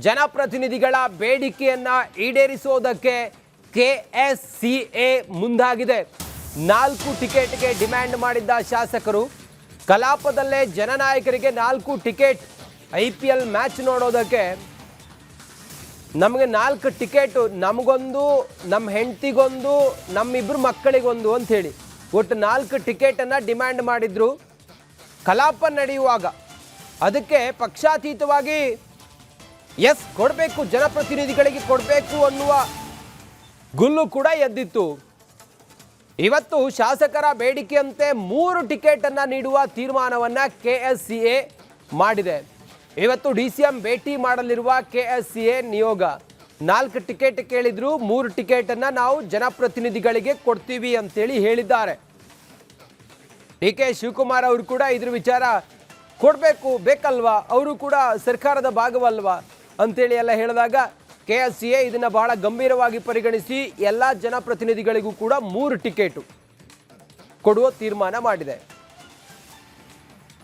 ಜನಪ್ರತಿನಿಧಿಗಳ ಬೇಡಿಕೆಯನ್ನ ಈಡೇರಿಸೋದಕ್ಕೆ ಕೆಎಸ್ಸಿಎ ಮುಂದಾಗಿದೆ. 4 ಟಿಕೆಟ್ಗೆ ಡಿಮ್ಯಾಂಡ್ ಮಾಡಿದ್ದ ಶಾಸಕರು ಕಲಾಪದಲ್ಲೇ ಜನನಾಯಕರಿಗೆ 4 ಟಿಕೆಟ್ IPL ಮ್ಯಾಚ್ ನೋಡೋದಕ್ಕೆ ನಮಗೆ 4 ಟಿಕೆಟ್, ನಮಗೊಂದು, ನಮ್ಮ ಹೆಂಡತಿಗೊಂದು, ನಮ್ಮಿಬ್ಬರು ಮಕ್ಕಳಿಗೊಂದು ಅಂತ ಹೇಳಿ ಒಟ್ಟು 4 ಟಿಕೆಟನ್ನು ಡಿಮ್ಯಾಂಡ್ ಮಾಡಿದ್ರು ಕಲಾಪ ನಡೆಯುವಾಗ. ಅದಕ್ಕೆ ಪಕ್ಷಾತೀತವಾಗಿ ಎಸ್ ಕೊಡಬೇಕು, ಜನಪ್ರತಿನಿಧಿಗಳಿಗೆ ಕೊಡಬೇಕು ಅನ್ನುವ ಗುಲ್ಲು ಕೂಡ ಎದ್ದಿತ್ತು. ಇವತ್ತು ಶಾಸಕರ ಬೇಡಿಕೆಯಂತೆ 3 ಟಿಕೆಟನ್ನು ನೀಡುವ ತೀರ್ಮಾನವನ್ನು ಕೆಎಸ್ಸಿಎ ಮಾಡಿದೆ. ಇವತ್ತು DCM ಭೇಟಿ ಮಾಡಲಿರುವ ಕೆಎಸ್ಸಿಎ ನಿಯೋಗ 4 ಟಿಕೆಟ್ ಕೇಳಿದ್ರು, 3 ಟಿಕೆಟನ್ನು ನಾವು ಜನಪ್ರತಿನಿಧಿಗಳಿಗೆ ಕೊಡ್ತೀವಿ ಅಂತೇಳಿ ಹೇಳಿದ್ದಾರೆ. DK ಶಿವಕುಮಾರ್ ಅವರು ಕೂಡ ಇದ್ರ ವಿಚಾರ ಕೊಡಬೇಕು, ಬೇಕಲ್ವಾ, ಅವರು ಕೂಡ ಸರ್ಕಾರದ ಭಾಗವಲ್ವಾ ಅಂತೇಳಿ ಎಲ್ಲ ಹೇಳಿದಾಗ ಕೆಎಸ್ಸಿಎ ಇದನ್ನು ಬಹಳ ಗಂಭೀರವಾಗಿ ಪರಿಗಣಿಸಿ ಎಲ್ಲ ಜನಪ್ರತಿನಿಧಿಗಳಿಗೂ ಕೂಡ 3 ಟಿಕೆಟು ಕೊಡುವ ತೀರ್ಮಾನ ಮಾಡಿದೆ.